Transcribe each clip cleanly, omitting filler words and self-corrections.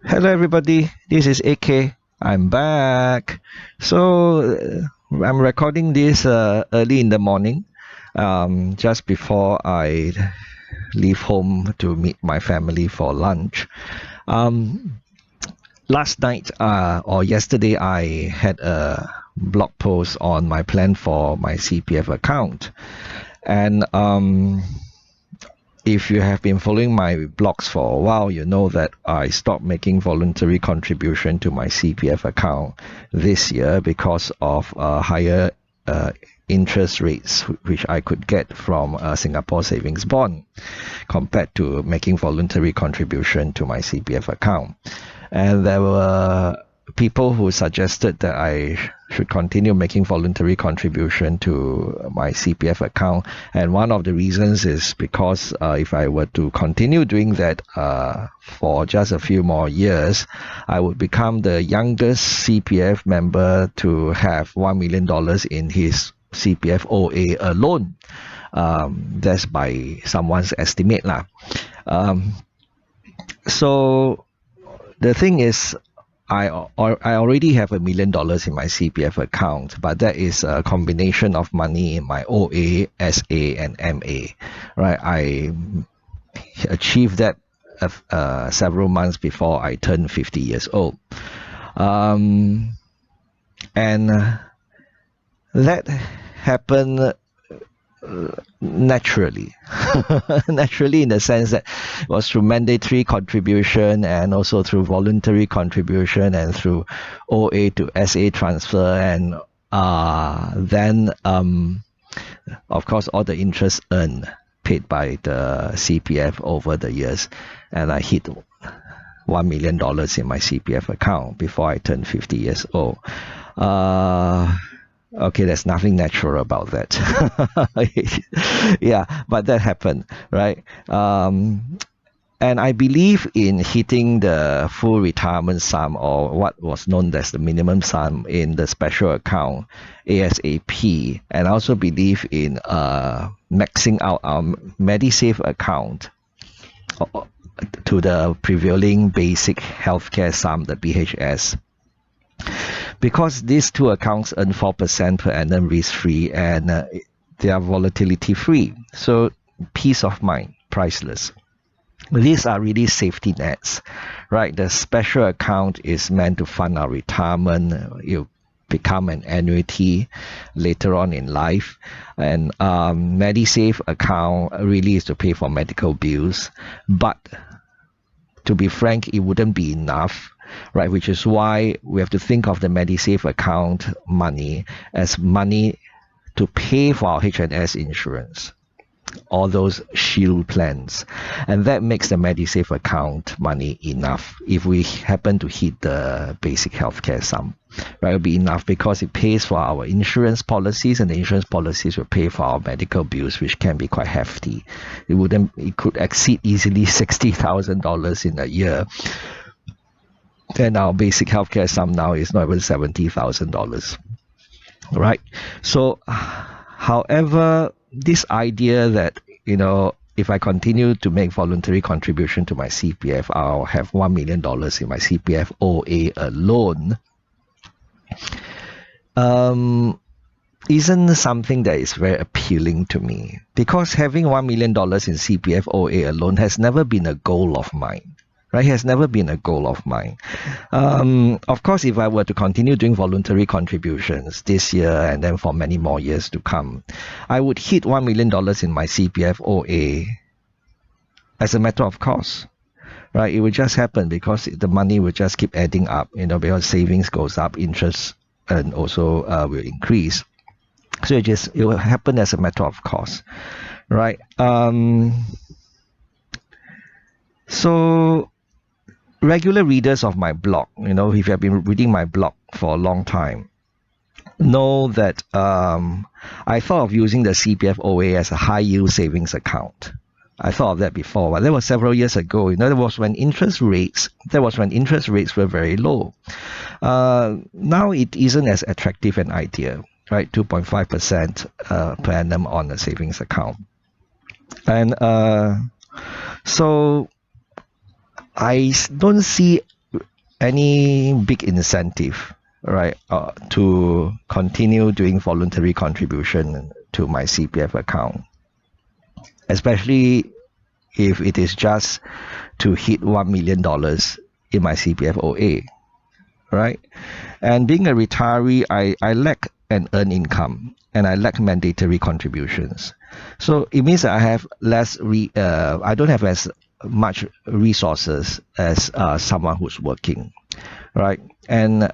Hello, everybody. This is AK. I'm back. I'm recording this early in the morning, just before I leave home to meet my family for lunch. Um, Last night or yesterday, I had a blog post on my plan for my CPF account, and if you have been following my blogs for a while, you know that I stopped making voluntary contribution to my CPF account this year because of higher interest rates which I could get from a Singapore savings bond compared to making voluntary contribution to my CPF account. And there were people who suggested that I should continue making voluntary contribution to my CPF account. And one of the reasons is because if I were to continue doing that for just a few more years, I would become the youngest CPF member to have $1 million in his CPF OA alone. That's by someone's estimate lah. So the thing is, I already have $1 million in my CPF account, but that is a combination of money in my OA, SA, and MA, right? I achieved that several months before I turned 50 years old. And that happened naturally naturally, in the sense that it was through mandatory contribution and also through voluntary contribution and through OA to SA transfer, and then of course all the interest earned paid by the CPF over the years, and I hit $1 million in my CPF account before I turned 50 years old. Okay, there's nothing natural about that. Yeah, but that happened, right? And I believe in hitting the full retirement sum, or what was known as the minimum sum, in the special account ASAP. And I also believe in maxing out our Medisave account to the prevailing basic healthcare sum, the BHS. Because these two accounts earn 4% per annum risk-free, and they are volatility-free. So peace of mind, priceless. These are really safety nets, right? The special account is meant to fund our retirement. You become an annuity later on in life. And Medisave account really is to pay for medical bills. But to be frank, it wouldn't be enough, right? Which is why we have to think of the Medisave account money as money to pay for our H&S insurance, all those shield plans. And that makes the Medisave account money enough if we happen to hit the basic healthcare sum, right? It'll be enough because it pays for our insurance policies, and the insurance policies will pay for our medical bills, which can be quite hefty. It could exceed easily $60,000 in a year. And our basic healthcare sum now is not even $70,000, right? So, however, this idea that, if I continue to make voluntary contribution to my CPF, I'll have $1 million in my CPF OA alone, isn't something that is very appealing to me, because having $1 million in CPF OA alone has never been a goal of mine. Right, has never been a goal of mine. Of course, if I were to continue doing voluntary contributions this year and then for many more years to come, I would hit $1 million in my CPF OA as a matter of course. Right, it would just happen because the money will just keep adding up. Because savings goes up, interest and also will increase. So it will happen as a matter of course, right? So regular readers of my blog, if you have been reading my blog for a long time, know that I thought of using the CPF OA as a high yield savings account. I thought of that before, but that was several years ago. That was when interest rates were very low. Now it isn't as attractive an idea, right? 2.5% per annum on a savings account. And so don't see any big incentive, right, to continue doing voluntary contribution to my CPF account, especially if it is just to hit $1 million in my CPF OA, right? And being a retiree, I lack an earned income and I lack mandatory contributions. So it means that I have I don't have as much resources as someone who's working, right? And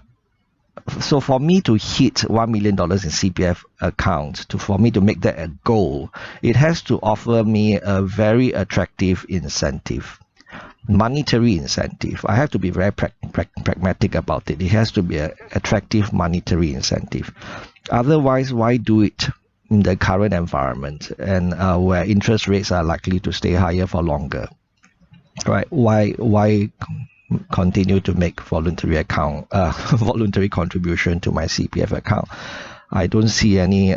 so for me to hit $1 million in CPF account, for me to make that a goal, it has to offer me a very attractive incentive, monetary incentive. I have to be very pragmatic about it. It has to be an attractive monetary incentive. Otherwise, why do it in the current environment and where interest rates are likely to stay higher for longer? Right? Why continue to make voluntary contribution to my CPF account? I don't see any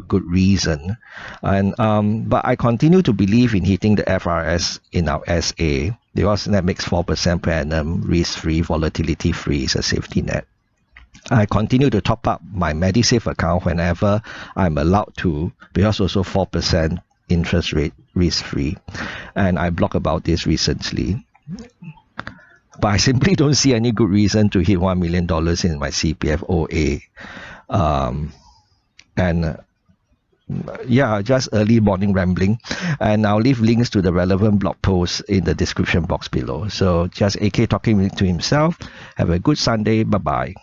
good reason, and but I continue to believe in hitting the F.I.R.E in our SA because that makes 4% per annum, risk-free, volatility-free, is a safety net. I continue to top up my Medisave account whenever I'm allowed to, because also 4% interest rate, risk-free, and I blogged about this recently. But I simply don't see any good reason to hit $1 million in my CPF OA. Yeah, just early morning rambling. And I'll leave links to the relevant blog posts in the description box below. So just AK talking to himself. Have a good Sunday. Bye-bye.